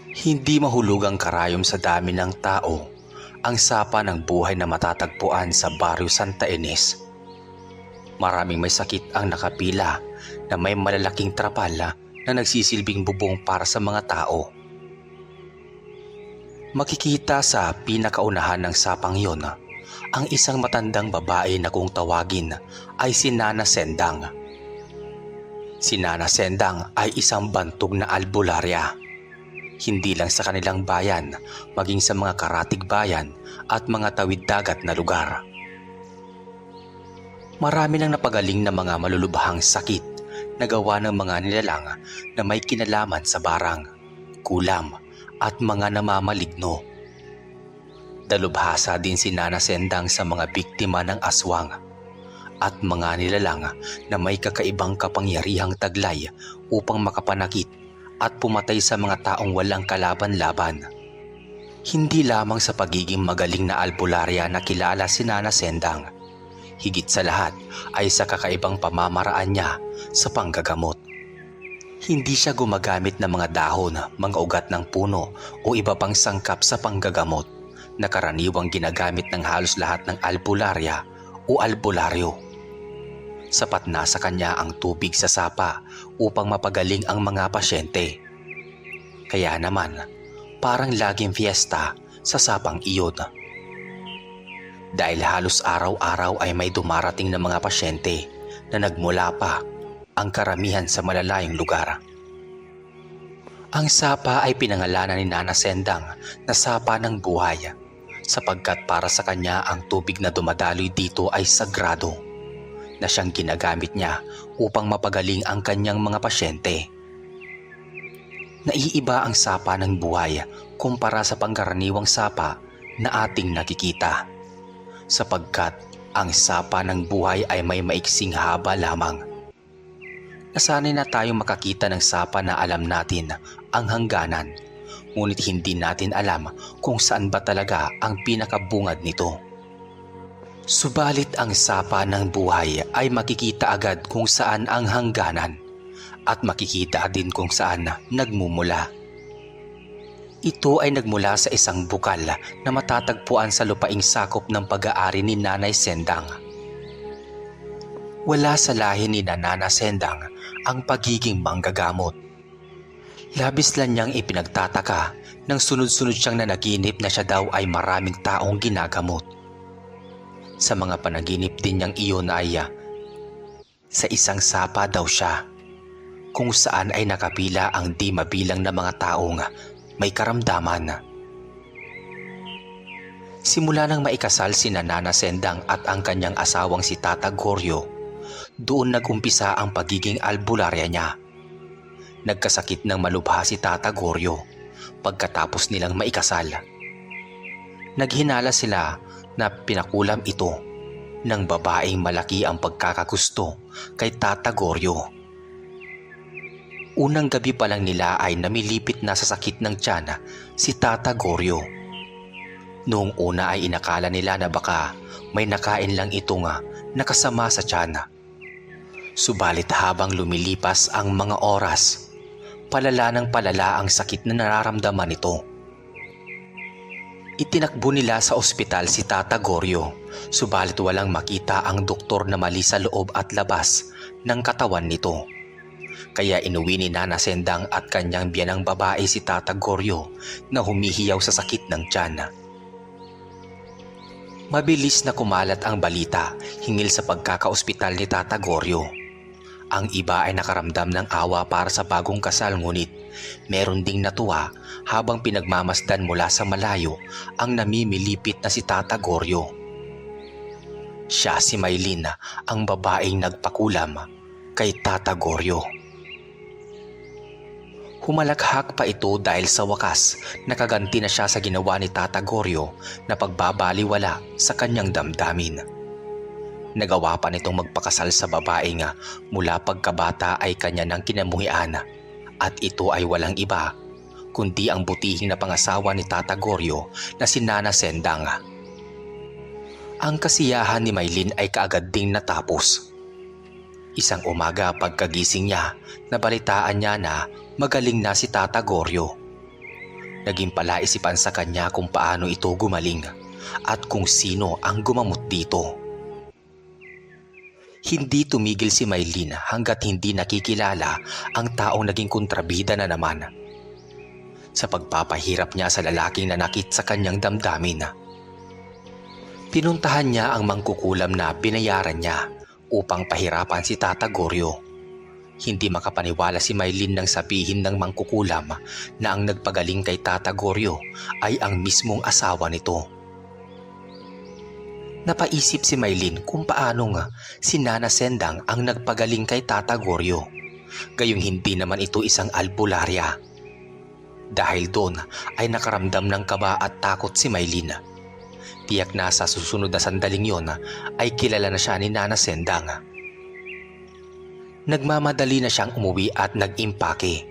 Hindi mahulugang karayom sa dami ng tao ang sapa ng buhay na matatagpuan sa Barrio Santa Ines. Maraming may sakit ang nakapila na may malalaking trapal na nagsisilbing bubong para sa mga tao. Makikita sa pinakaunahan ng sapang iyon ang isang matandang babae na kung tawagin ay si Nana Sendang. Si Nana Sendang ay isang bantog na albularya. Hindi lang sa kanilang bayan, maging sa mga karatig bayan at mga tawid dagat na lugar. Marami nang napagaling na mga malulubhang sakit na gawa ng mga nilalang na may kinalaman sa barang, kulam at mga namamaligno. Dalubhasa din si Nana Sendang sa mga biktima ng aswang at mga nilalang na may kakaibang kapangyarihang taglay upang makapanakit at pumatay sa mga taong walang kalaban-laban. Hindi lamang sa pagiging magaling na albularya na kilala si Nana Sendang, higit sa lahat ay sa kakaibang pamamaraan niya sa panggagamot. Hindi siya gumagamit ng mga dahon, mga ugat ng puno o iba pang sangkap sa panggagamot na karaniwang ginagamit ng halos lahat ng albularya o albularyo. Sapat na sa kanya ang tubig sa sapa upang mapagaling ang mga pasyente. Kaya naman, parang laging fiesta sa sapang iyon. Dahil halos araw-araw ay may dumarating na mga pasyente na nagmula pa, ang karamihan sa malalayong lugar. Ang sapa ay pinangalanan ni Nana Sendang na sapa ng buhay sapagkat para sa kanya ang tubig na dumadaloy dito ay sagrado na siyang ginagamit niya upang mapagaling ang kanyang mga pasyente. Naiiba ang sapa ng buhay kumpara sa pangkaraniwang sapa na ating nakikita, sapagkat ang sapa ng buhay ay may maiksing haba lamang. Nasanay na tayong makakita ng sapa na alam natin ang hangganan, ngunit hindi natin alam kung saan ba talaga ang pinakabungad nito. Subalit ang sapa ng buhay ay makikita agad kung saan ang hangganan at makikita din kung saan nagmumula. Ito ay nagmula sa isang bukal na matatagpuan sa lupaing sakop ng pag-aari ni Nanay Sendang. Wala sa lahi ni Nana Sendang ang pagiging manggagamot. Labis lang niyang ipinagtataka nang sunod-sunod siyang nanaginip na siya daw ay maraming taong ginagamot. Sa mga panaginip din niyang iyon ay sa isang sapa daw siya, kung saan ay nakapila ang di mabilang na mga taong may karamdaman. Simula nang maikasal si Nana Sendang at ang kanyang asawang si Tata Goryo, doon nagumpisa ang pagiging albularya niya. Nagkasakit ng malubha si Tata Goryo pagkatapos nilang maikasal. Naghinala sila na pinakulam ito ng babaeng malaki ang pagkakagusto kay Tata Goryo. Unang gabi pa lang nila ay namilipit na sa sakit ng tiyan si Tata Goryo. Noong una ay inakala nila na baka may nakain lang ito nakasama sa tiyan. Subalit habang lumilipas ang mga oras, palala ng palala ang sakit na nararamdaman nito. Itinakbo nila sa ospital si Tata Goryo, subalit walang makita ang doktor na mali sa loob at labas ng katawan nito. Kaya inuwi ni Nana Sendang at kanyang biyanang babae si Tata Goryo na humihiyaw sa sakit ng tiyan. Mabilis na kumalat ang balita hinggil sa pagkakaospital ni Tata Goryo. Ang iba ay nakaramdam ng awa para sa bagong kasal, ngunit meron ding natuwa habang pinagmamasdan mula sa malayo ang namimilipit na si Tata Goryo. Siya si Maylin, ang babaeng nagpakulam kay Tata Goryo. Humalakhak pa ito dahil sa wakas nakaganti na siya sa ginawa ni Tata Goryo na pagbabaliwala sa kanyang damdamin. Nagawa pa nitong magpakasal sa babae mula pagkabata ay kanya nang kinamuhian, at ito ay walang iba kundi ang butihing na pangasawa ni Tata Goryo na si Nana Sendang. Ang kasiyahan ni Maylin ay kaagad ding natapos. Isang umaga pagkagising niya, nabalitaan niya na magaling na si Tata Goryo. Naging palaisipan sa kanya kung paano ito gumaling at kung sino ang gumamot dito. Hindi tumigil si Maylin hanggat hindi nakikilala ang taong naging kontrabida na naman. Sa pagpapahirap niya sa lalaking nanakit sa kanyang damdamin, pinuntahan niya ang mangkukulam na binayaran niya upang pahirapan si Tata Goryo. Hindi makapaniwala si Maylin nang sabihin ng mangkukulam na ang nagpagaling kay Tata Goryo ay ang mismong asawa nito. Napaisip si Maylin kung paano nga si Nana Sendang ang nagpagaling kay Tata Goryo, gayong hindi naman ito isang albularya. Dahil doon ay nakaramdam ng kaba at takot si Maylin. Tiyak na sa susunod na sandaling yon ay kilala na siya ni Nana Sendang. Nagmamadali na siyang umuwi at nag-impake.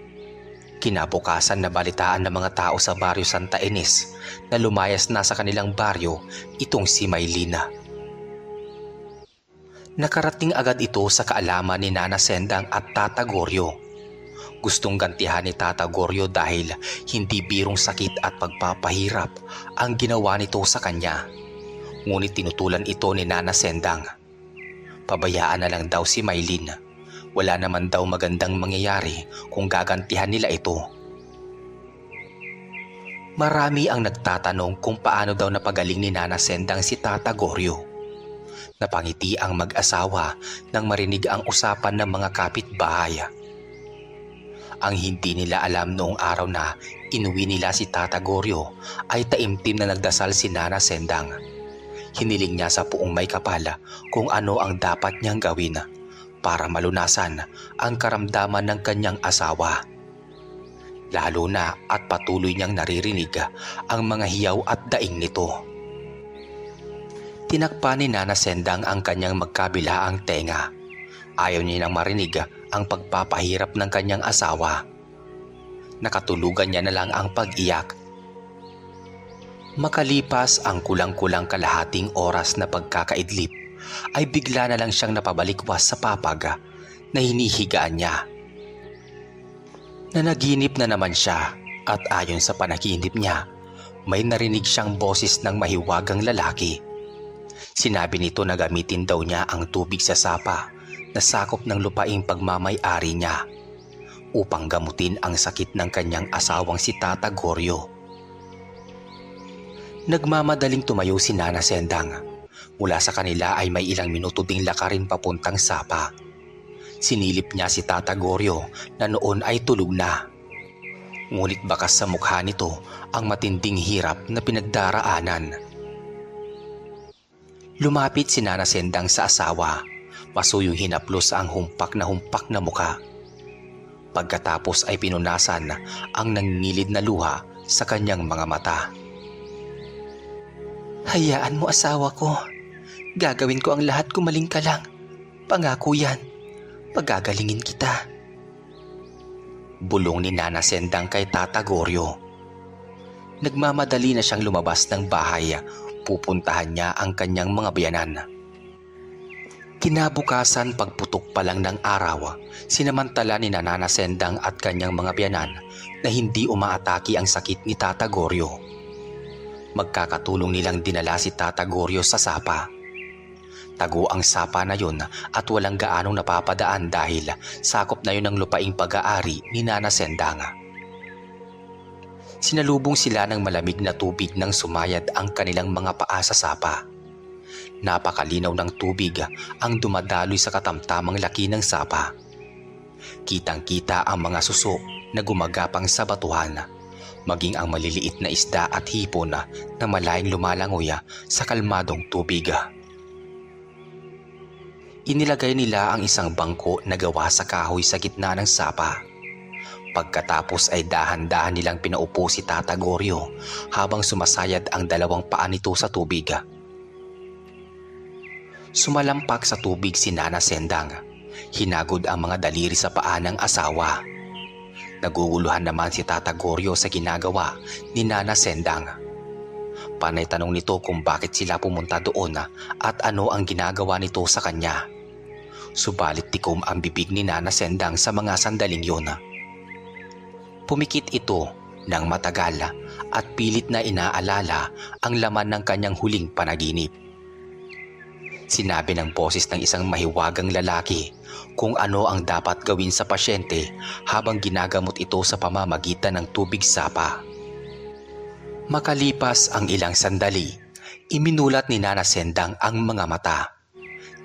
Kinabukasan na balitaan ng mga tao sa baryo Santa Ines na lumayas na sa kanilang baryo itong si Maylin. Nakarating agad ito sa kaalaman ni Nana Sendang at Tata Goryo. Gustong gantihan ni Tata Goryo dahil hindi birong sakit at pagpapahirap ang ginawa nito sa kanya. Ngunit tinutulan ito ni Nana Sendang. Pabayaan na lang daw si Maylin. Wala naman daw magandang mangyayari kung gagantihan nila ito. Marami ang nagtatanong kung paano daw napagaling ni Nana Sendang si Tata Goryo. Napangiti ang mag-asawa nang marinig ang usapan ng mga kapitbahay. Ang hindi nila alam noong araw na inuwi nila si Tata Goryo ay taimtim na nagdasal si Nana Sendang. Hiniling niya sa puong may kapal kung ano ang dapat niyang gawin para malunasan ang karamdaman ng kanyang asawa. Lalo na at patuloy niyang naririnig ang mga hiyaw at daing nito. Tinakpan ni Nana Sendang ang kanyang magkabilaang tenga. Ayaw niya nang marinig ang pagpapahirap ng kanyang asawa. Nakatulugan niya na lang ang pag-iyak. Makalipas ang kulang-kulang kalahating oras na pagkakaidlip, ay bigla na lang siyang napabalikwas sa papag na hinihigaan niya. Nanaginip na naman siya at ayon sa panaginip niya, may narinig siyang boses ng mahiwagang lalaki. Sinabi nito na gamitin daw niya ang tubig sa sapa na sakop ng lupaing pagmamay-ari niya upang gamutin ang sakit ng kanyang asawang si Tata Goryo. Nagmamadaling tumayo si Nana Sendang. Mula sa kanila ay may ilang minuto ding lakarin papuntang sapa. Sinilip niya si Tata Goryo na noon ay tulog na. Ngunit bakas sa mukha nito ang matinding hirap na pinagdaraanan. Lumapit si Nana Sendang sa asawa. Masuyong hinaplos ang humpak na mukha. Pagkatapos ay pinunasan ang nangingilid na luha sa kanyang mga mata. "Hayaan mo, asawa ko. Gagawin ko ang lahat, gumaling ka lang. Pangako yan. Pagagalingin kita." Bulong ni Nana Sendang kay Tata Goryo. Nagmamadali na siyang lumabas ng bahay. Pupuntahan niya ang kanyang mga biyanan. Kinabukasan, pagputok pa lang ng araw, sinamantala ni Nana Sendang at kanyang mga biyanan na hindi umaatake ang sakit ni Tata Goryo. Magkakatulong nilang dinala si Tata Goryo sa sapa. Tago ang sapa na yun at walang gaanong napapadaan dahil sakop na yun ng lupaing pag-aari ni Nana Sendang. Sinalubong sila ng malamig na tubig nang sumayad ang kanilang mga paa sa sapa. Napakalinaw ng tubig ang dumadaloy sa katamtamang laki ng sapa. Kitang-kita ang mga suso na gumagapang sa batuhan, maging ang maliliit na isda at hipon na malayang lumalangoy sa kalmadong tubig. Inilagay nila ang isang bangko na gawa sa kahoy sa gitna ng sapa. Pagkatapos ay dahan-dahan nilang pinaupo si Tata Goryo habang sumasayad ang dalawang paa nito sa tubig. Sumalampak sa tubig si Nana Sendang. Hinagod ang mga daliri sa paa ng asawa. Naguguluhan naman si Tata Goryo sa ginagawa ni Nana Sendang. Panay tanong nito kung bakit sila pumunta doon at ano ang ginagawa nito sa kanya. Subalit tikom ang bibig ni Nana Sendang sa mga sandaling yun. Pumikit ito ng matagal at pilit na inaalala ang laman ng kanyang huling panaginip. Sinabi ng boses ng isang mahiwagang lalaki kung ano ang dapat gawin sa pasyente habang ginagamot ito sa pamamagitan ng tubig sapa. Makalipas ang ilang sandali, iminulat ni Nana Sendang ang mga mata.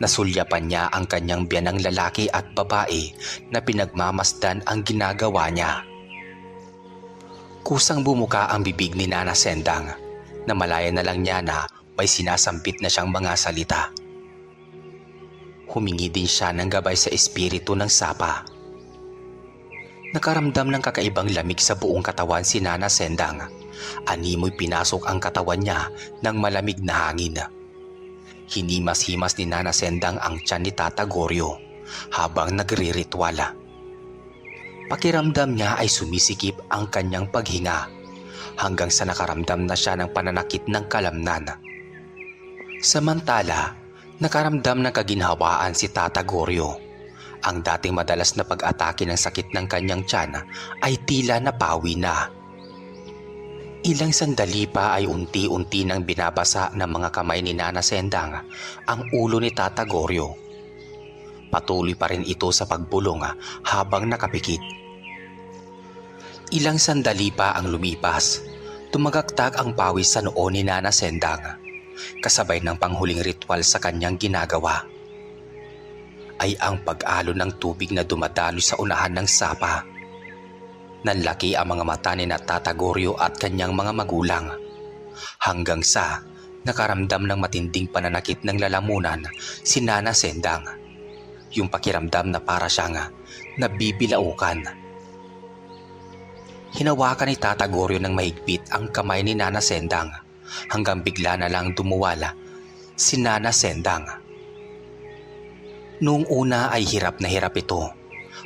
Nasulyapan niya ang kanyang biyanang lalaki at babae na pinagmamasdan ang ginagawa niya. Kusang bumuka ang bibig ni Nana Sendang na malaya na lang niya na may sinasampit na siyang mga salita. Humingi din siya ng gabay sa espiritu ng sapa. Nakaramdam ng kakaibang lamig sa buong katawan si Nana Sendang. Animoy pinasok ang katawan niya ng malamig na hangin. Hinimas-himas ni Nana Sendang ang tiyan ni Tata Goryo habang nagre-ritwala. Pakiramdam niya ay sumisikip ang kanyang paghinga hanggang sa nakaramdam na siya ng pananakit ng kalamnan. Samantala, nakaramdam ng kaginhawaan si Tata Goryo. Ang dating madalas na pag-atake ng sakit ng kanyang tiyan ay tila napawi na. Ilang sandali pa ay unti-unti nang binabasa ng mga kamay ni Nana Sendang ang ulo ni Tata Goryo. Patuloy pa rin ito sa pagbulong habang nakapikit. Ilang sandali pa ang lumipas. Tumagagtag ang pawis sa noo ni Nana Sendang, kasabay ng panghuling ritual sa kanyang ginagawa ay ang pag-alon ng tubig na dumadaloy sa unahan ng sapa. Nanlaki ang mga mata ni Tata Goryo at kanyang mga magulang hanggang sa nakaramdam ng matinding pananakit ng lalamunan si Nana Sendang. Yung pakiramdam na para siyang nabibilaukan. Hinawakan ni Tata Goryo ng mahigpit ang kamay ni Nana Sendang hanggang bigla na lang dumuwala si Nana Sendang. Noong una ay hirap na hirap ito.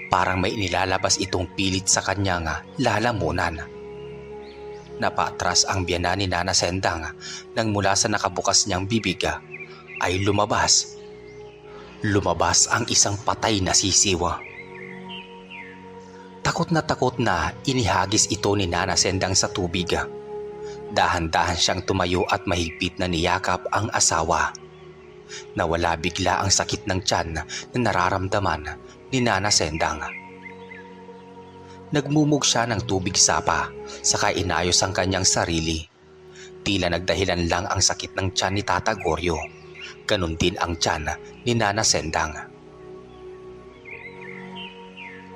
Parang may inilalabas itong pilit sa kanyang lalamunan. Napatras ang biyanan ni Nana Sendang nang mula sa nakabukas niyang bibig ay lumabas. Lumabas ang isang patay na sisiwa. Takot na inihagis ito ni Nana Sendang sa tubig. Dahan-dahan siyang tumayo at mahigpit na niyakap ang asawa. Nawala bigla ang sakit ng tiyan na nararamdaman ni Nana Sendang. Nagmumog siya ng tubig sapa, saka inayos ang kanyang sarili. Tila nagdahilan lang ang sakit ng tiyan ni Tata Goryo. Ganon din ang tiyan ni Nana Sendang.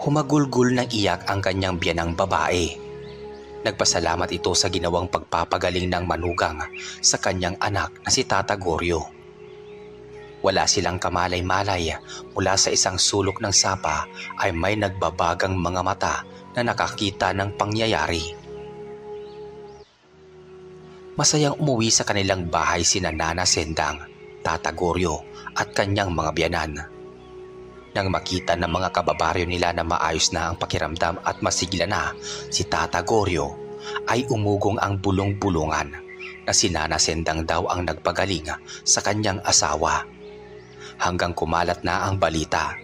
Humagulgul ng iyak ang kanyang biyanang babae. Nagpasalamat ito sa ginawang pagpapagaling ng manugang sa kanyang anak na si Tata Goryo. Wala silang kamalay-malay, mula sa isang sulok ng sapa ay may nagbabagang mga mata na nakakita ng pangyayari. Masayang umuwi sa kanilang bahay sina Nana Sendang, Tata Goryo at kanyang mga biyanan. Nang makita ng mga kababaryo nila na maayos na ang pakiramdam at masigla na si Tata Goryo, ay umugong ang bulong-bulungan na si Nana Sendang daw ang nagpagaling sa kanyang asawa. Hanggang kumalat na ang balita,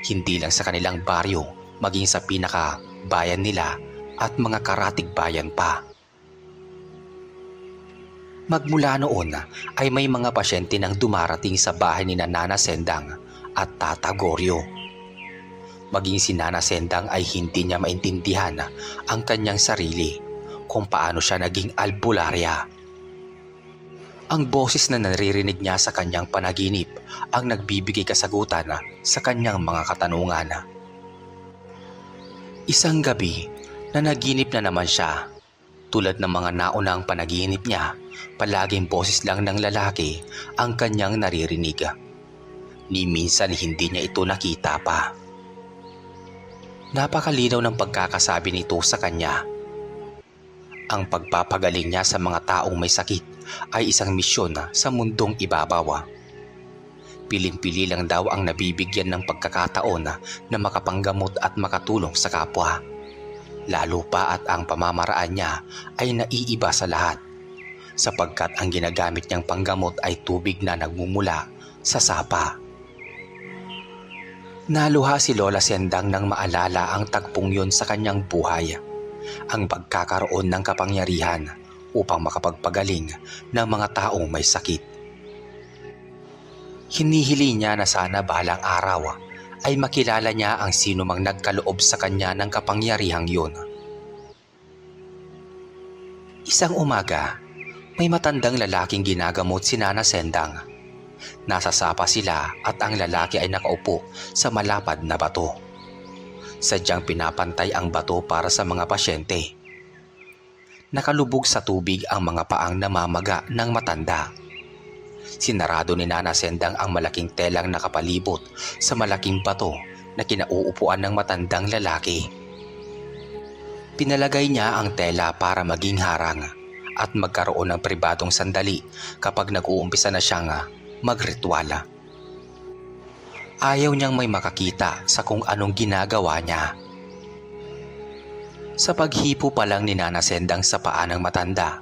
hindi lang sa kanilang baryo, maging sa pinaka-bayan nila at mga karatig bayan pa. Magmula noon ay may mga pasyente nang dumarating sa bahay ni Nana Sendang at Tata Goryo. Maging si Nana Sendang ay hindi niya maintindihan ang kanyang sarili kung paano siya naging albularya. Ang boses na naririnig niya sa kanyang panaginip ang nagbibigay kasagutan sa kanyang mga katanungan. Isang gabi, nanaginip na naman siya. Tulad ng mga naunang panaginip niya, palaging boses lang ng lalaki ang kanyang naririnig. Ni minsan hindi niya ito nakita pa. Napakalinaw ng pagkakasabi nito sa kanya. Ang pagpapagaling niya sa mga taong may sakit ay isang misyon sa mundong ibabaw. Piling-pili lang daw ang nabibigyan ng pagkakataon na makapanggamot at makatulong sa kapwa. Lalo pa at ang pamamaraan niya ay naiiba sa lahat, sapagkat ang ginagamit niyang panggamot ay tubig na nagmumula sa sapa. Naluha si Lola Sendang nang maalala ang tagpong yon sa kanyang buhay. ang pagkakaroon ng kapangyarihan upang makapagpagaling ng mga taong may sakit. Hinihili niya na sana balang araw ay makilala niya ang sino mang nagkaloob sa kanya ng kapangyarihang yun. Isang umaga, may matandang lalaking ginagamot si Nana Sendang. Nasa sapa sila at ang lalaki ay nakaupo sa malapad na bato. Sadyang pinapantay ang bato para sa mga pasyente. Nakalubog sa tubig ang mga paang namamaga ng matanda. Sinarado ni Nana Sendang ang malaking telang nakapalibot sa malaking bato na kinauupuan ng matandang lalaki. Pinalagay niya ang tela para maging harang at magkaroon ng pribadong sandali kapag nag-uumpisa na siyang magrituala. Ayaw niyang may makakita sa kung anong ginagawa niya. Sa paghipo pa lang ni Nana Sendang sa paa ng matanda,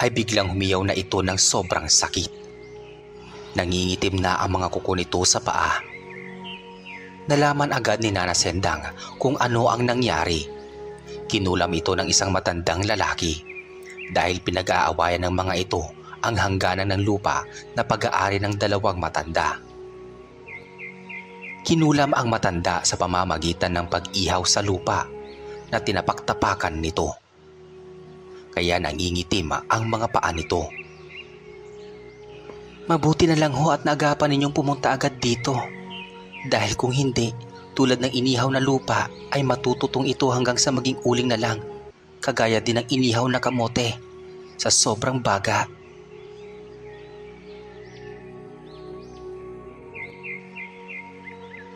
ay biglang humiyaw na ito ng sobrang sakit. Nangingitim na ang mga kuko nito sa paa. Nalaman agad ni Nana Sendang kung ano ang nangyari. Kinulam ito ng isang matandang lalaki dahil pinag-aawayan ng mga ito ang hangganan ng lupa na pag-aari ng dalawang matanda. Kinulam ang matanda sa pamamagitan ng pag-ihaw sa lupa na tinapaktapakan nito. Kaya nangingitim ang mga paa nito. Mabuti na lang ho at naagapan ninyong pumunta agad dito. Dahil kung hindi, tulad ng inihaw na lupa ay matututong ito hanggang sa maging uling na lang. Kagaya din ng inihaw na kamote sa sobrang baga.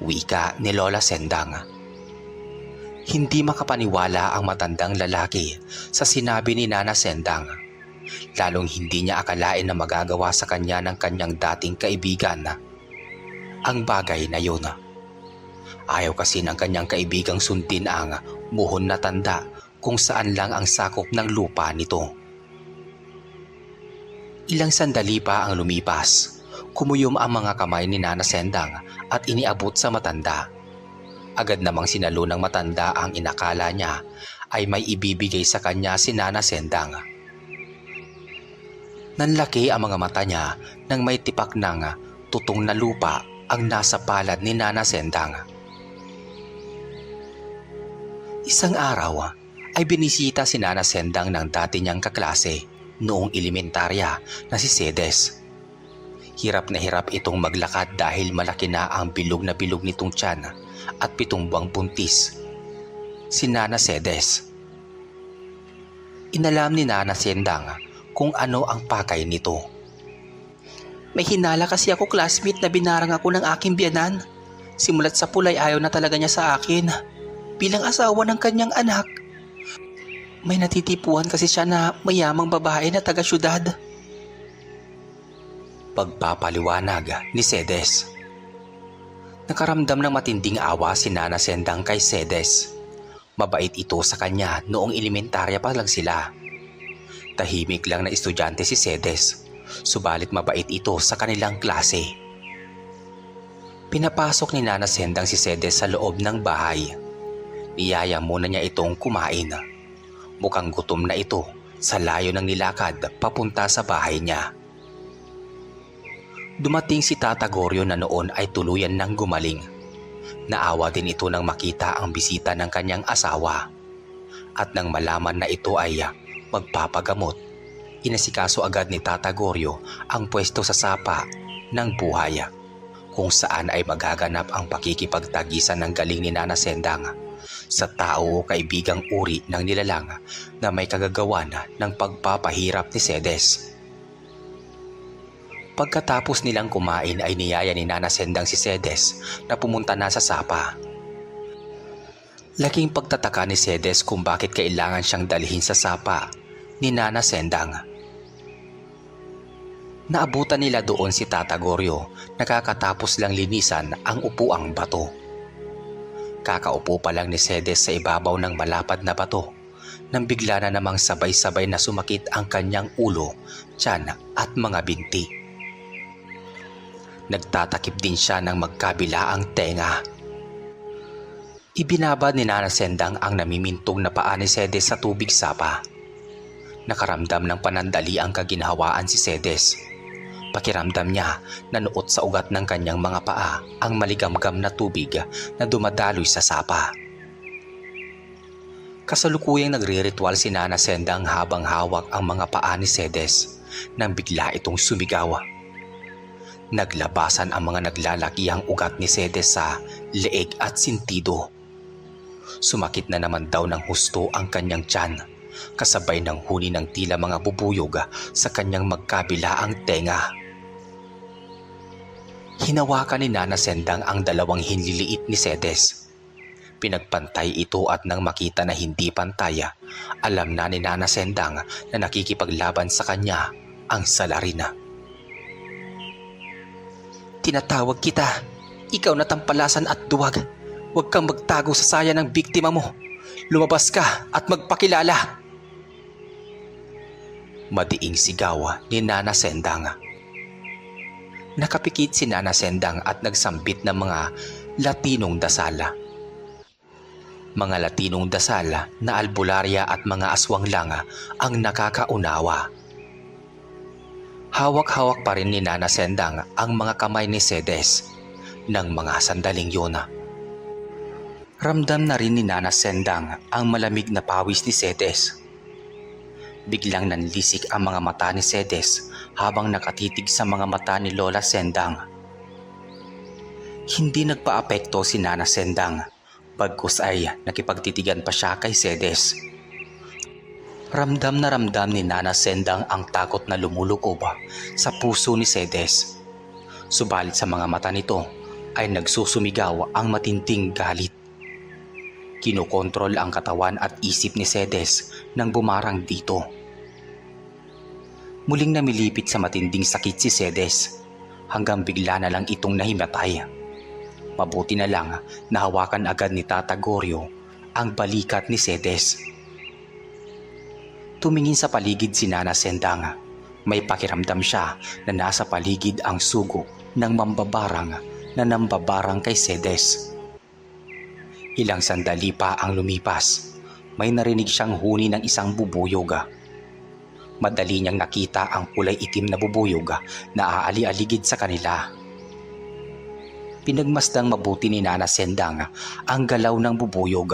Wika ni Lola Sendang. Hindi makapaniwala ang matandang lalaki sa sinabi ni Nana Sendang. Lalong hindi niya akalain na magagawa sa kanya ng kanyang dating kaibigan ang bagay na yun. Ayaw kasi ng kanyang kaibigang sundin ang muhon na tanda kung saan lang ang sakop ng lupa nito. Ilang sandali pa ang lumipas. Kumuyom ang mga kamay ni Nana Sendang at iniabot sa matanda. Agad namang sinalo ng matanda ang inakala niya ay may ibibigay sa kanya si Nana Sendang. Nanlaki ang mga mata niya nang may tipak ng tutong na lupa ang nasa palad ni Nana Sendang. Isang araw ay binisita si Nana Sendang ng dati niyang kaklase noong elementarya na si Sedes. Hirap na hirap itong maglakad dahil malaki na ang bilog nitong tiyan at 7 buwang buntis. Si Nana Sedes. Inalam ni Nana Sendang kung ano ang pakay nito. May hinala kasi ako classmate na binarang ako ng aking biyanan. Simulat sa pulay ayaw na talaga niya sa akin. Bilang asawa ng kanyang anak. May natitipuan kasi siya na mayamang babae na taga-syudad. Pagpapaliwanag ni Sedes. Nakaramdam ng matinding awa si Nana Sendang kay Sedes. Mabait ito sa kanya noong elementarya pa lang sila. Tahimik lang na estudyante si Sedes, subalit mabait ito sa kanilang klase. Pinapasok ni Nana Sendang si Sedes sa loob ng bahay. Niyaya muna niya itong kumain. Mukhang gutom na ito sa layo ng nilakad papunta sa bahay niya. Dumating si Tata Goryo na noon ay tuluyan ng gumaling. Naawa din ito nang makita ang bisita ng kanyang asawa. At nang malaman na ito ay magpapagamot, inasikaso agad ni Tata Goryo ang pwesto sa sapa ng buhay, kung saan ay magaganap ang pakikipagtagisan ng galing ni Nana Sendang sa tao o kaibigang uri ng nilalang na may kagagawan ng pagpapahirap ni Sedes. Pagkatapos nilang kumain ay niyaya ni Nana Sendang si Sedes na pumunta na sa sapa. Laking pagtataka ni Sedes kung bakit kailangan siyang dalhin sa sapa ni Nana Sendang. Naabutan nila doon si Tata Goryo na kakatapos lang linisan ang upuang bato. Kakaupo pa lang ni Sedes sa ibabaw ng malapad na bato nang bigla na namang sabay-sabay na sumakit ang kanyang ulo, tiyan at mga binti. Nagtatakip din siya ng magkabilaang tenga. Ibinaba ni Nana Sendang ang namimintong na paa ni Sedes sa tubig sapa. Nakaramdam ng panandali ang kaginhawaan si Sedes. Pakiramdam niya na nuot sa ugat ng kanyang mga paa ang maligamgam na tubig na dumadaloy sa sapa. Kasalukuyang nagre-ritual si Nana Sendang habang hawak ang mga paa ni Sedes nang bigla itong sumigaw. Naglabasan ang mga naglalakihang ugat ni Sedes sa leeg at sintido. Sumakit na naman daw ng husto ang kanyang tiyan, kasabay ng huni ng tila mga bubuyog sa kanyang magkabilaang tenga. Hinawakan ni Nana Sendang ang dalawang hinliliit ni Sedes. Pinagpantay ito at nang makita na hindi pantay, alam na ni Nana Sendang na nakikipaglaban sa kanya ang salarina. Tinatawag kita. Ikaw na tampalasan at duwag. Huwag kang magtago sa saya ng biktima mo. Lumabas ka at magpakilala. Madiing sigaw ni Nana Sendang. Nakapikit si Nana Sendang at nagsambit ng mga Latinong dasal. Mga Latinong dasal na albularya at mga aswang lang ang nakakaunawa. Hawak-hawak pa rin ni Nana Sendang ang mga kamay ni Sedes. Nang mga sandaling yun, ramdam na rin ni Nana Sendang ang malamig na pawis ni Sedes. Biglang nanlisik ang mga mata ni Sedes habang nakatitig sa mga mata ni Lola Sendang. Hindi nagpaapekto si Nana Sendang, bagkus ay nakipagtitigan pa siya kay Sedes. Ramdam na ramdam ni Nana Sendang ang takot na lumulukob sa puso ni Sedes. Subalit sa mga mata nito ay nagsusumigaw ang matinding galit. Kinokontrol ang katawan at isip ni Sedes nang bumarang dito. Muling namilipit sa matinding sakit si Sedes hanggang bigla na lang itong nahimatay. Mabuti na lang nahawakan agad ni Tata Goryo ang balikat ni Sedes. Tumingin sa paligid si Nana Sendang. May pakiramdam siya na nasa paligid ang sugo ng mambabarang na nambabarang kay Sedes. Ilang sandali pa ang lumipas, may narinig siyang huni ng isang bubuyog. Madali niyang nakita ang kulay itim na bubuyog na aali-aligid sa kanila. Pinagmasdang mabuti ni Nana Sendang ang galaw ng bubuyog.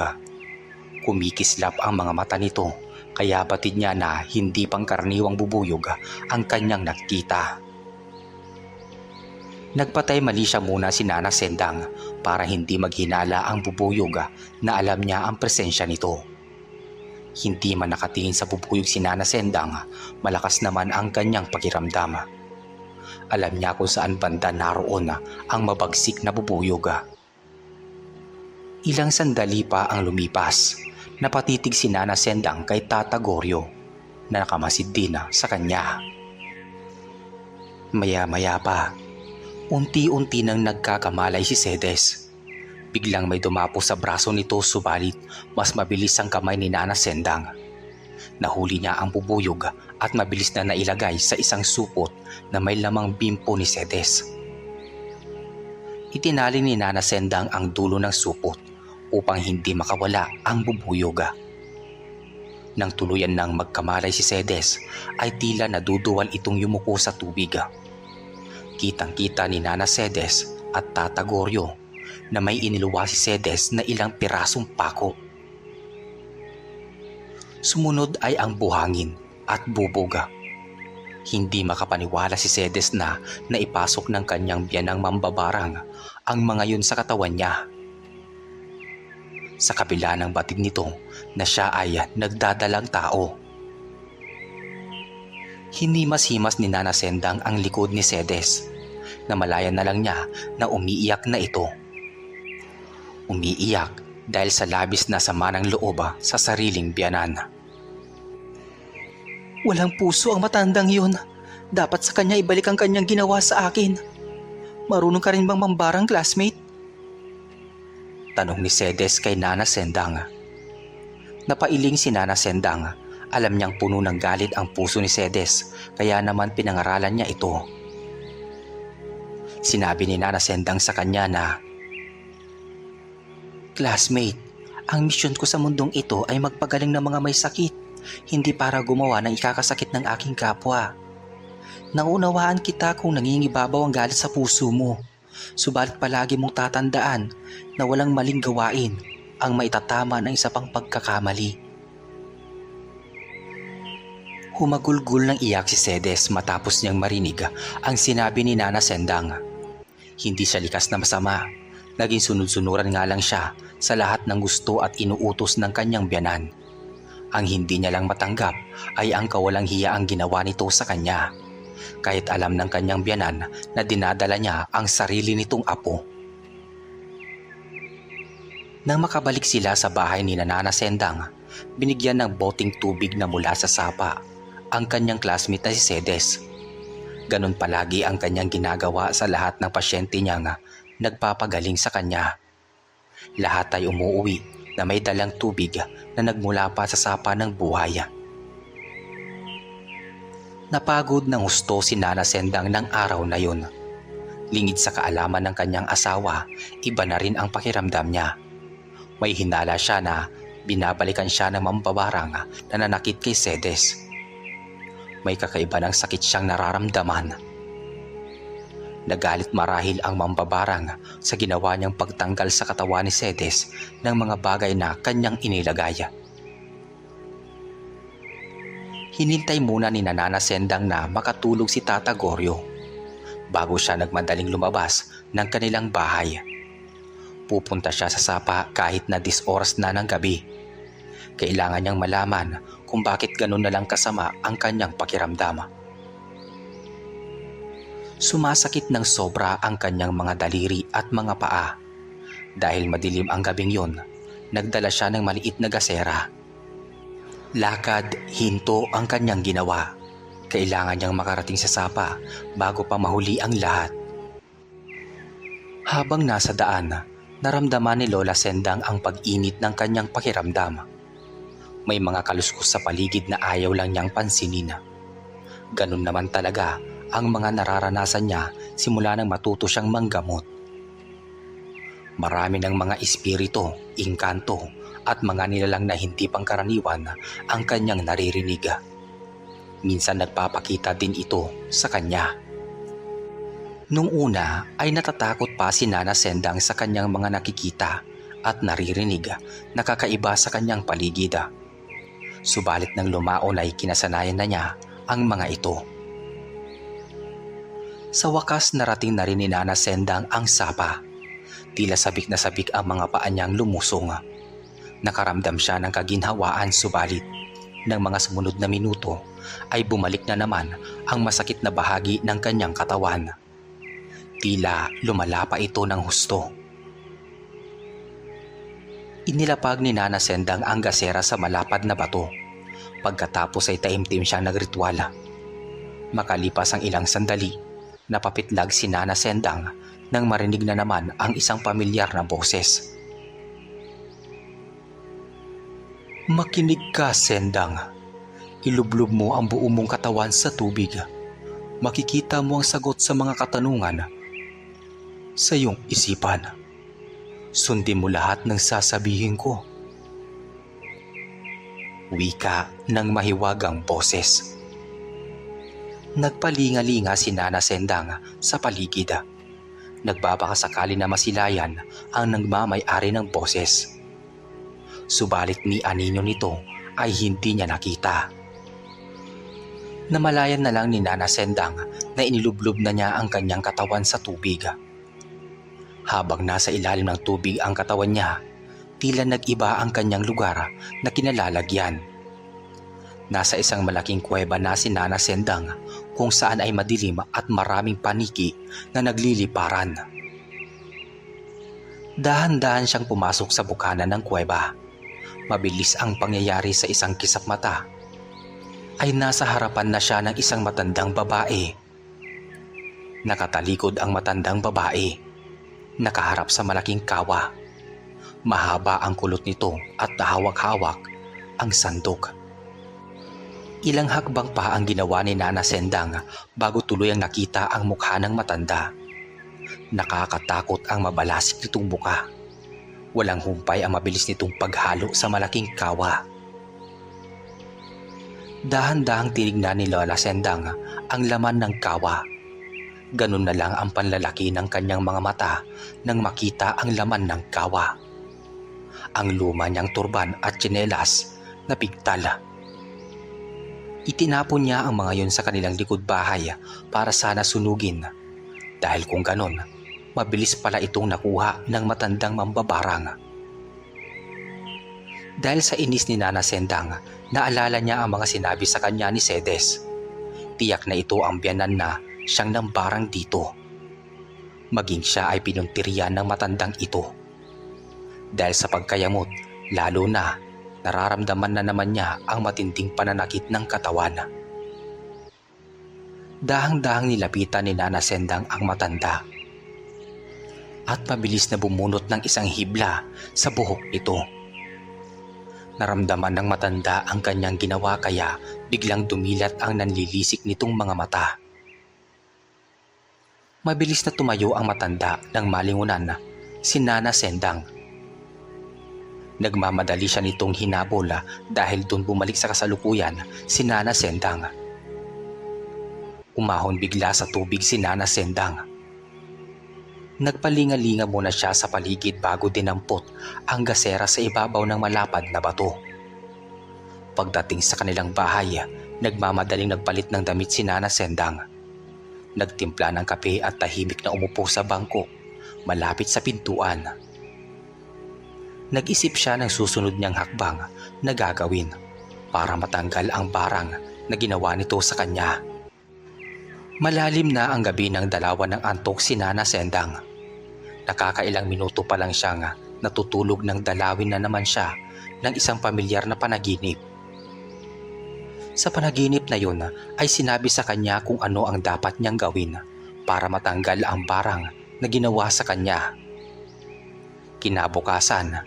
Kumikislap ang mga mata nito, kaya batid niya na hindi pangkaraniwang bubuyog ang kanyang nakita. Nagpatay mali siya muna si Nana Sendang para hindi maghinala ang bubuyog na alam niya ang presensya nito. Hindi man nakatingin sa bubuyog si Nana Sendang, malakas naman ang kanyang pakiramdam. Alam niya kung saan banda naroon ang mabagsik na bubuyog. Ilang sandali pa ang lumipas, napatitig si Nana Sendang kay Tata Goryo na nakamasid din sa kanya. Maya-maya pa, unti-unti nang nagkakamalay si Sedes. Biglang may dumapo sa braso nito, subalit mas mabilis ang kamay ni Nana Sendang. Nahuli niya ang bubuyog at mabilis na nailagay sa isang supot na may lamang bimpo ni Sedes. Itinali ni Nana Sendang ang dulo ng supot upang hindi makawala ang bubuyog. Nang tuluyan nang magkamalay si Sedes ay tila naduduwal itong yumuko sa tubig. Kitang-kita ni Nana Sedes at Tata Goryo na may iniluwa si Sedes na ilang pirasong pako. Sumunod ay ang buhangin at bubog. Hindi makapaniwala si Sedes na naipasok ng kanyang biyanang mambabarang ang mga yun sa katawan niya. Sa kabila ng batid nito na siya ay nagdadalang tao. Hinimas-himas ni Nana Sendang ang likod ni Sedes. Namalayan na lang niya na umiiyak na ito. Umiiyak dahil sa labis na sama ng loob sa sariling biyanan. Walang puso ang matandang yun. Dapat sa kanya ibalik ang kanyang ginawa sa akin. Marunong ka rin bang mambarang, classmate? Tanong ni Sedes kay Nana Sendang. Napailing si Nana Sendang. Alam niyang puno ng galit ang puso ni Sedes, kaya naman pinangaralan niya ito. Sinabi ni Nana Sendang sa kanya na, classmate. Ang misyon ko sa mundong ito ay magpagaling ng mga may sakit, hindi para gumawa ng ikakasakit ng aking kapwa. Naunawaan kita kung nangingibabaw ang galit sa puso mo. Subalit palagi mong tatandaan na walang maling gawain ang maitatama ng isa pang pagkakamali. Humagulgol ng iyak si Cedes matapos niyang marinig ang sinabi ni Nana Sendang. Hindi siya likas na masama. Naging sunod-sunuran nga lang siya sa lahat ng gusto at inuutos ng kanyang biyanan. Ang hindi niya lang matanggap ay ang kawalang hiya ang ginawa nito sa kanya. Kahit alam ng kanyang biyanan na dinadala niya ang sarili nitong apo. Nang makabalik sila sa bahay ni Nana Sendang, binigyan ng boteng tubig na mula sa sapa ang kanyang classmate na si Cedes. Ganon palagi ang kanyang ginagawa sa lahat ng pasyente niya nga nagpapagaling sa kanya. Lahat ay umuuwi na may dalang tubig na nagmula pa sa sapa ng buhay. Napagod ng husto si Nana Sendang ng araw na yun. Lingid sa kaalaman ng kanyang asawa, iba na rin ang pakiramdam niya. May hinala siya na binabalikan siya ng mambabarang na nanakit kay Cedes. May kakaiba ng sakit siyang nararamdaman. Nagalit marahil ang mambabarang sa ginawa niyang pagtanggal sa katawan ni Cedes ng mga bagay na kanyang inilagay. Hinintay muna ni Nana Sendang na makatulog si Tata Goryo bago siya nagmadaling lumabas ng kanilang bahay. Pupunta siya sa sapa kahit na 10 oras na ng gabi. Kailangan niyang malaman kung bakit ganun na lang kasama ang kanyang pakiramdam. Sumasakit ng sobra ang kanyang mga daliri at mga paa. Dahil madilim ang gabing yon, nagdala siya ng maliit na gasera. Lakad, hinto ang kanyang ginawa. Kailangan niyang makarating sa sapa bago pa mahuli ang lahat. Habang nasa daan, naramdaman ni Lola Sendang ang pag-init ng kanyang pakiramdam. May mga kaluskos sa paligid na ayaw lang niyang pansinin. Ganun naman talaga ang mga nararanasan niya simula nang matuto siyang manggamot. Marami ng mga espiritu, engkanto at mga nilalang na hindi pangkaraniwan ang kanyang naririnig. Minsan nagpapakita din ito sa kanya. Nung una ay natatakot pa si Nana Sendang sa kanyang mga nakikita at naririnig na kakaiba sa kanyang paligid. Subalit nang lumaon ay kinasanayan na niya ang mga ito. Sa wakas narating na rin ni Nana Sendang ang sapa. Tila sabik na sabik ang mga paa niyang lumusong. Nakaramdam siya ng kaginhawaan subalit ng mga sumunod na minuto ay bumalik na naman ang masakit na bahagi ng kanyang katawan. Tila lumala pa ito ng husto. Inilapag ni Nana Sendang ang gasera sa malapad na bato. Pagkatapos ay taimtim siyang nagrituala. Makalipas ang ilang sandali, napapitlag si Nana Sendang nang marinig na naman ang isang pamilyar na boses. Makinig ka, Sendang. Ilublob mo ang buo mong katawan sa tubig. Makikita mo ang sagot sa mga katanungan sa iyong isipan. Sundin mo lahat ng sasabihin ko. Wika ng mahiwagang boses. Nagpalingalinga si Nana Sendang sa paligid. Nagbabakasakali na masilayan ang nagmamay-ari ng boses. Subalit ni anino nito ay hindi niya nakita. Namalayan na lang ni Nana Sendang na inilublob na niya ang kanyang katawan sa tubig. Habang nasa ilalim ng tubig ang katawan niya, tila nag-iba ang kanyang lugar na kinalalagyan. Nasa isang malaking kuweba na si Nana Sendang kung saan ay madilim at maraming paniki na nagliliparan. Dahan-dahan siyang pumasok sa bukana ng kuweba. Mabilis ang pangyayari sa isang kisap mata. Ay nasa harapan na siya ng isang matandang babae. Nakatalikod ang matandang babae. Nakaharap sa malaking kawa. Mahaba ang kulot nito at hawak-hawak ang sandok. Ilang hakbang pa ang ginawa ni Nana Sendang bago tuloy ang nakita ang mukha ng matanda. Nakakatakot ang mabalasik nitong buka. Walang humpay ang mabilis nitong paghalo sa malaking kawa. Dahan-dahang tinignan ni Lola Sendang ang laman ng kawa. Ganun na lang ang panlalaki ng kanyang mga mata nang makita ang laman ng kawa. Ang luma niyang turban at tsinelas na pigtal. Itinapon niya ang mga yon sa kanilang likod bahay para sana sunugin. Dahil kung ganon, mabilis pala itong nakuha ng matandang mambabarang. Dahil sa inis ni Nana Sendang, naalala niya ang mga sinabi sa kanya ni Sedes. Tiyak na ito ang biyanan na siyang nambarang dito. Maging siya ay pinuntirian ng matandang ito. Dahil sa pagkayamot, lalo na nararamdaman na naman niya ang matinding pananakit ng katawan. Dahang-dahang nilapitan ni Nana Sendang ang matanda. At mabilis na bumunot ng isang hibla sa buhok nito. Naramdaman ng matanda ang kanyang ginawa kaya biglang dumilat ang nanlilisik nitong mga mata. Mabilis na tumayo ang matanda nang malingunan si Nana Sendang. Nagmamadali siya nitong hinabol dahil doon bumalik sa kasalukuyan si Nana Sendang. Umahon bigla sa tubig si Nana Sendang. Nagpalinga-linga muna siya sa paligid bago dinampot ang gasera sa ibabaw ng malapad na bato. Pagdating sa kanilang bahay, nagmamadaling nagpalit ng damit si Nana Sendang. Nagtimpla ng kape at tahimik na umupo sa bangko malapit sa pintuan. Nag-isip siya ng susunod niyang hakbang na gagawin para matanggal ang barang na ginawa nito sa kanya. Malalim na ang gabi ng dalawa ng antok si Nana Sendang. Nakakailang minuto pa lang siyang natutulog ng dalawin na naman siya ng isang pamilyar na panaginip. Sa panaginip na yun ay sinabi sa kanya kung ano ang dapat niyang gawin para matanggal ang barang na ginawa sa kanya. Kinabukasan,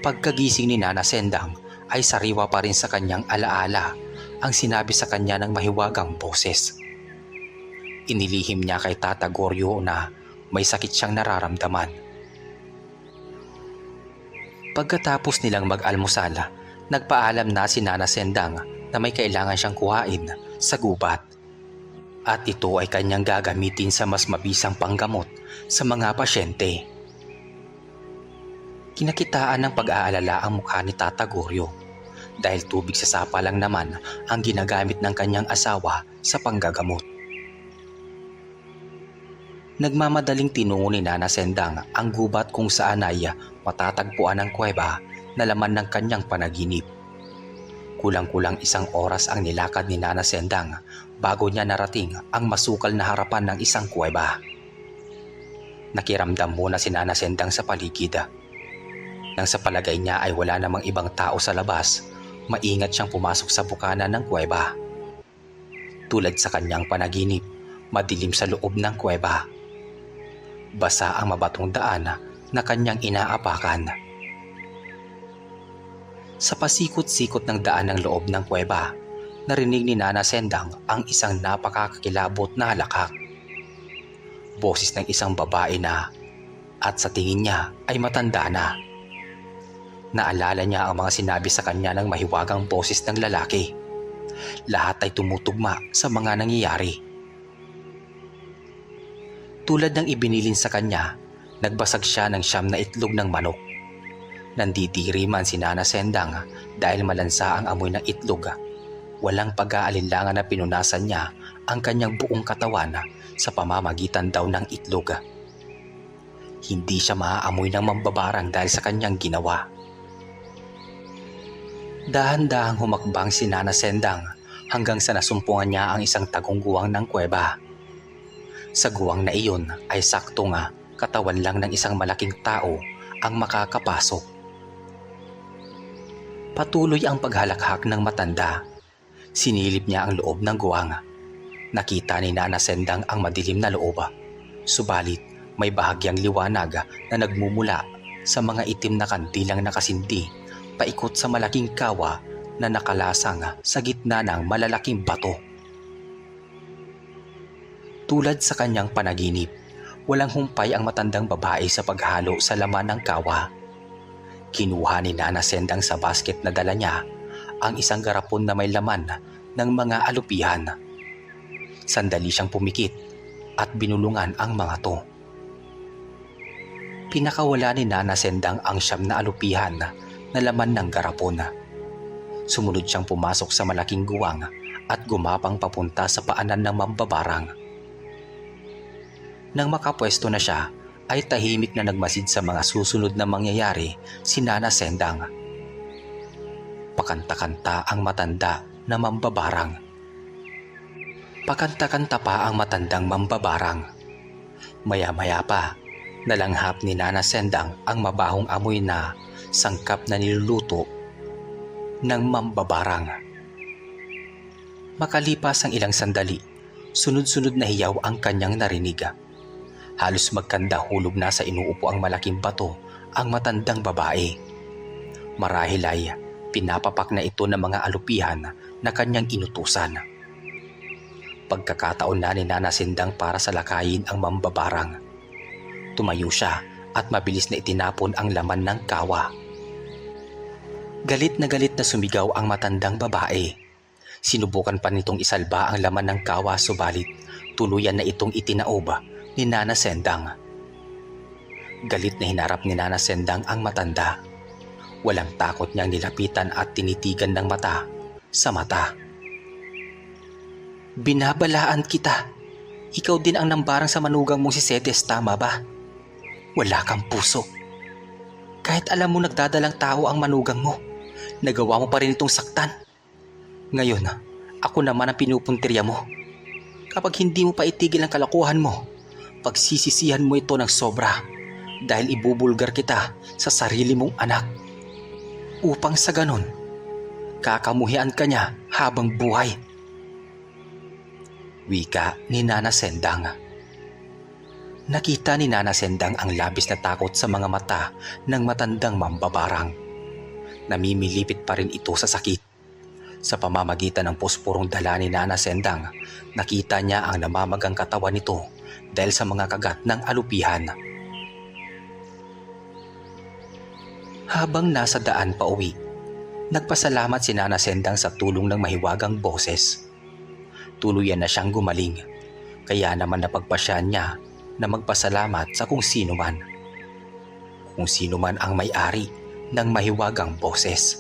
pagkagising ni Nana Sendang ay sariwa pa rin sa kanyang alaala ang sinabi sa kanya ng mahiwagang boses. Inilihim niya kay Tata Goryo na may sakit siyang nararamdaman. Pagkatapos nilang mag-almusal, nagpaalam na si Nana Sendang na may kailangan siyang kuhain sa gubat. At ito ay kanyang gagamitin sa mas mabisang panggamot sa mga pasyente. Kinakitaan ng pag-aalala ang mukha ni Tata Goryo dahil tubig sa sapa lang naman ang ginagamit ng kanyang asawa sa panggagamot. Nagmamadaling tinungo ni Nana Sendang ang gubat kung saan ay matatagpuan ang kuweba na laman ng kanyang panaginip. Kulang-kulang 1 oras ang nilakad ni Nana Sendang bago niya narating ang masukal na harapan ng isang kuweba. Nakiramdam muna si Nana Sendang sa paligid. Nang sa palagay niya ay wala namang ibang tao sa labas, maingat siyang pumasok sa bukana ng kuweba. Tulad sa kanyang panaginip, madilim sa loob ng kuweba. Basa ang mabatong daan na kanyang inaapakan. Sa pasikot-sikot ng daan ng loob ng kuweba, narinig ni Nana Sendang ang isang napakakakilabot na halakak. Boses ng isang babae na, at sa tingin niya ay matanda na. Naalala niya ang mga sinabi sa kanya ng mahiwagang boses ng lalaki. Lahat ay tumutugma sa mga nangyayari. Tulad ng ibinilin sa kanya, nagbasag siya ng 9 na itlog ng manok. Nandidiri man si Nana Sendang dahil malansa ang amoy ng itlog. Walang pag-aalinlangan na pinunasan niya ang kanyang buong katawan sa pamamagitan daw ng itlog. Hindi siya maaamoy ng mambabarang dahil sa kanyang ginawa. Dahan-dahang humakbang si Nana Sendang hanggang sa nasumpungan niya ang isang tagong guwang ng kuweba. Sa guwang na iyon ay sakto nga katawan lang ng isang malaking tao ang makakapasok. Patuloy ang paghalakhak ng matanda. Sinilip niya ang loob ng guwang. Nakita ni Nana Sendang ang madilim na loob. Subalit may bahagyang liwanag na nagmumula sa mga itim na kandilang nakasindi paikot sa malaking kawa na nakalasang sa gitna ng malalaking bato. Tulad sa kanyang panaginip, walang humpay ang matandang babae sa paghalo sa laman ng kawa. Kinuha ni Nana Sendang sa basket na dala niya ang isang garapon na may laman ng mga alupihan. Sandali siyang pumikit at binulungan ang mga to. Pinakawala ni Nana Sendang ang 9 na alupihan na laman ng garapon. Sumunod siyang pumasok sa malaking guwang at gumapang papunta sa paanan ng mambabarang. Nang makapwesto na siya, ay tahimik na nagmasid sa mga susunod na mangyayari si Nana Sendang. Pakanta-kanta ang matanda na mambabarang. Pakanta-kanta pa ang matandang mambabarang. Maya-maya pa, nalanghap ni Nana Sendang ang mabahong amoy na sangkap na niluluto ng mambabarang. Makalipas ang ilang sandali, sunod-sunod na hiyaw ang kanyang narinig. Halos magkandahulog na sa inuupo ang malaking bato ang matandang babae. Marahil ay pinapapak na ito ng mga alupihan na kanyang inutusan. Pagkakataon na ni Nana Sendang para salakayin ang mambabarang. Tumayo siya at mabilis na itinapon ang laman ng kawa. Galit na sumigaw ang matandang babae. Sinubukan pa nitong isalba ang laman ng kawa subalit tuluyan na itong itinaob ni Nana Sendang. Galit na hinarap ni Nana Sendang ang matanda. Walang takot niyang nilapitan at tinitigan ng mata sa mata. Binabalaan kita. Ikaw din ang nambarang sa manugang mong si Sedes, tama ba? Wala kang puso. Kahit alam mo nagdadalang tao ang manugang mo, nagawa mo pa rin itong saktan. Ngayon, ako naman ang pinupuntirya mo. Kapag hindi mo pa itigil ang kalokohan mo, pagsisisihan mo ito ng sobra dahil ibubulgar kita sa sarili mong anak. Upang sa ganon, kakamuhian ka niya habang buhay. Wika ni Nana Sendang. Nakita ni Nana Sendang ang labis na takot sa mga mata ng matandang mambabarang. Namimilipit pa rin ito sa sakit. Sa pamamagitan ng posporong dala ni Nana Sendang, nakita niya ang namamagang katawan nito dahil sa mga kagat ng alupihan. Habang nasa daan pa uwi, nagpasalamat si Nana Sendang sa tulong ng mahiwagang boses. Tuluyan na siyang gumaling, kaya naman napagpasyahan niya na magpasalamat sa kung sino man. Kung sino man ang may-ari ng mahiwagang boses.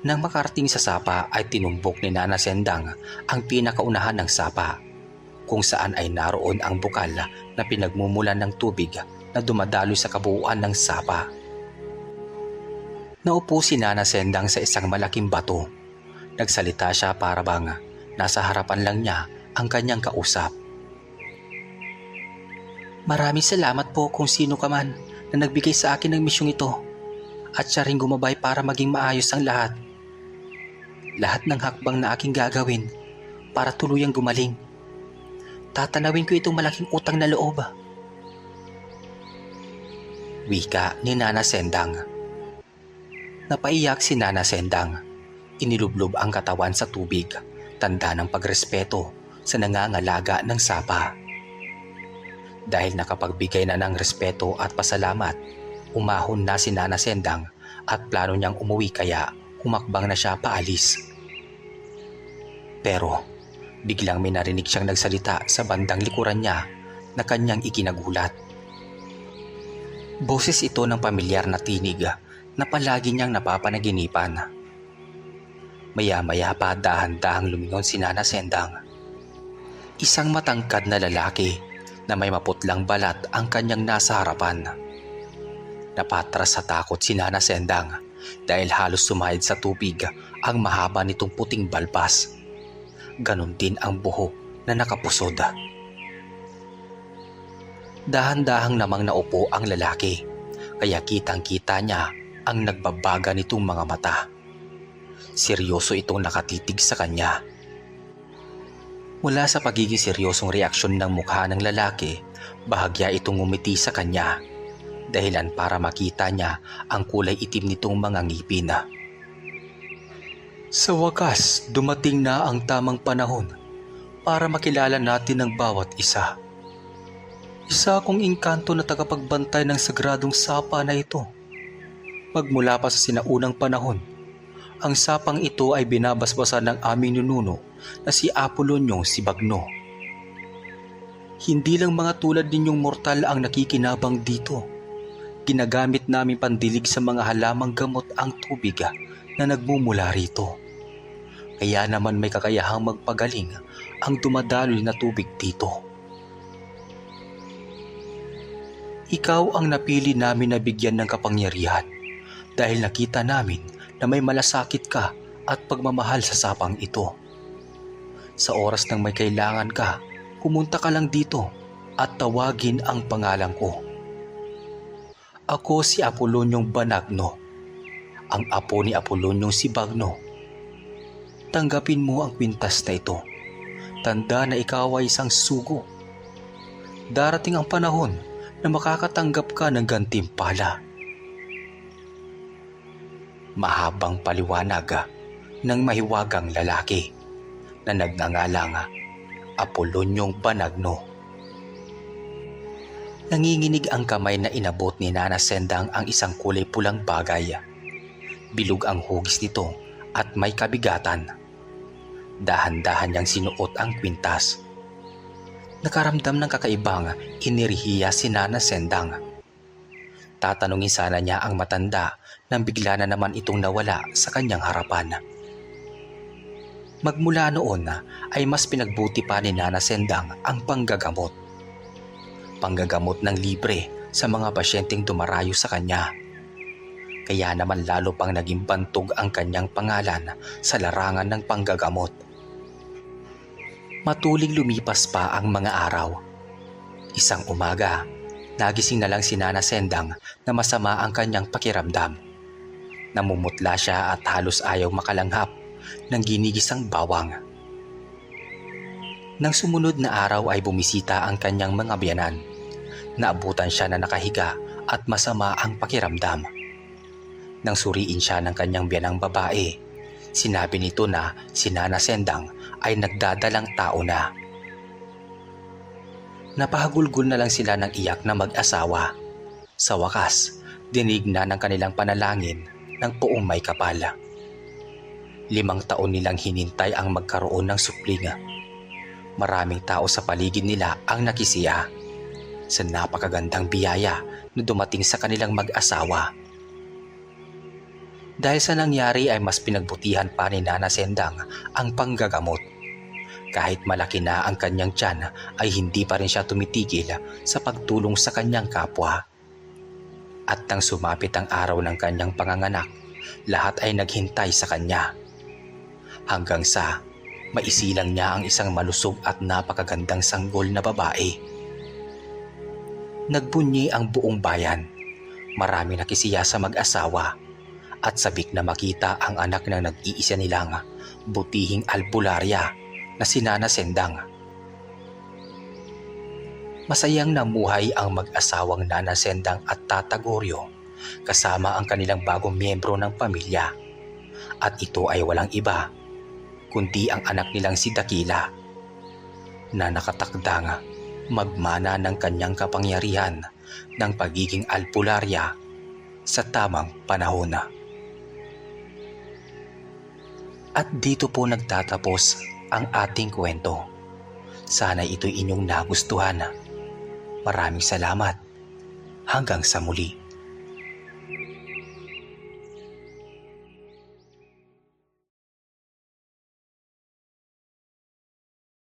Nang makarating sa sapa ay tinumbok ni Nana Sendang ang pinakaunahan ng sapa, kung saan ay naroon ang bukal na pinagmumulan ng tubig na dumadaloy sa kabuuan ng sapa. Naupo si Nana Sendang sa isang malaking bato. Nagsalita siya para bang nasa harapan lang niya ang kanyang kausap. Maraming salamat po kung sino ka man na nagbigay sa akin ng misyong ito at siya ring gumabay para maging maayos ang lahat. Lahat ng hakbang na aking gagawin para tuluyang gumaling, tatanawin ko itong malaking utang na loob. Wika ni Nana Sendang. Napaiyak si Nana Sendang. Inilublob ang katawan sa tubig, tanda ng pagrespeto sa nangangalaga ng sapa. Dahil nakapagbigay na ng respeto at pasalamat, umahon na si Nana Sendang at plano niyang umuwi kaya humakbang na siya paalis. Pero biglang may narinig siyang nagsalita sa bandang likuran niya na kanyang ikinagulat. Boses ito ng pamilyar na tinig na palagi niyang napapanaginipan. Maya-maya pa dahan-dahang lumingon si Nana Sendang. Isang matangkad na lalaki na may maputlang balat ang kanyang nasa harapan. Napatras sa takot si Nana Sendang dahil halos sumahid sa tubig ang mahaba nitong puting balbas. Ganon din ang buhok na nakapusod. Dahan-dahang namang naupo ang lalaki, kaya kitang-kita niya ang nagbabaga nitong mga mata. Seryoso itong nakatitig sa kanya. Mula sa pagiging seryosong reaksyon ng mukha ng lalaki, bahagya itong ngumiti sa kanya, dahilan para makita niya ang kulay itim nitong mga ngipin. Sa wakas, dumating na ang tamang panahon para makilala natin ang bawat isa. Isa akong engkanto na tagapagbantay ng sagradong sapa na ito. Magmula pa sa sinaunang panahon, ang sapang ito ay binabasbasan ng aming nununo na si Apolonio Sibagno. Hindi lang mga tulad ninyong mortal ang nakikinabang dito. Ginagamit namin pandilig sa mga halamang gamot ang tubig na nagmumula rito. Kaya naman may kakayahang magpagaling ang dumadaloy na tubig dito. Ikaw ang napili namin na bigyan ng kapangyarihan dahil nakita namin na may malasakit ka at pagmamahal sa sapang ito. Sa oras ng may kailangan ka, pumunta ka lang dito at tawagin ang pangalan ko. Ako si Apolonyong Banagno, ang apo ni Apolonyong Sibagno. Tanggapin mo ang kwintas na ito. Tanda na ikaw ay isang sugo. Darating ang panahon na makakatanggap ka ng gantimpala. Mahabang paliwanag ng mahiwagang lalaki na nagngangalang Apolonyong Banagno. Nanginginig ang kamay na inabot ni Nana Sendang ang isang kulay pulang bagay. Bilog ang hugis nito at may kabigatan. Dahan-dahan niyang sinuot ang kwintas. Nakaramdam ng kakaibang inirihiya si Nana Sendang. Tatanungin sana niya ang matanda nang bigla na naman itong nawala sa kanyang harapan. Magmula noon ay mas pinagbuti pa ni Nana Sendang ang panggagamot. Panggagamot ng libre sa mga pasyenteng dumarayo sa kanya. Kaya naman lalo pang naging bantog ang kanyang pangalan sa larangan ng panggagamot. Matuling lumipas pa ang mga araw. Isang umaga, nagising na lang si Nana Sendang na masama ang kanyang pakiramdam. Namumutla siya at halos ayaw makalanghap ng ginigisang bawang. Nang sumunod na araw ay bumisita ang kanyang mga biyanan. Naabutan siya na nakahiga at masama ang pakiramdam. Nang suriin siya ng kanyang biyanang babae, sinabi nito na si Nana Sendang ay nagdadalang tao na. Napahagulgol na lang sila ng iyak na mag-asawa. Sa wakas, dinig na ng kanilang panalangin ng poong may kapal. 5 taon nilang hinintay ang magkaroon ng supling. Maraming tao sa paligid nila ang nakisiya sa napakagandang biyaya na dumating sa kanilang mag-asawa. Dahil sa nangyari ay mas pinagbutihan pa ni Nana Sendang ang panggagamot. Kahit malaki na ang kanyang tiyan ay hindi pa rin siya tumitigil sa pagtulong sa kanyang kapwa. At nang sumapit ang araw ng kanyang panganganak, lahat ay naghintay sa kanya. Hanggang sa maisilang niya ang isang malusog at napakagandang sanggol na babae. Nagbunyi ang buong bayan. Marami nakisiya sa mag-asawa at sabik na makita ang anak na nag-iisa nilang butihing albularya na si Nana Sendang. Masayang namuhay ang mag-asawang Nana Sendang at Tata Goryo kasama ang kanilang bagong miyembro ng pamilya. At ito ay walang iba kundi ang anak nilang si Dakila na nakatakdang magmana ng kanyang kapangyarihan ng pagiging albularya sa tamang panahon. At dito po nagtatapos ang ating kwento. Sana ito'y inyong nagustuhan. Maraming salamat. Hanggang sa muli.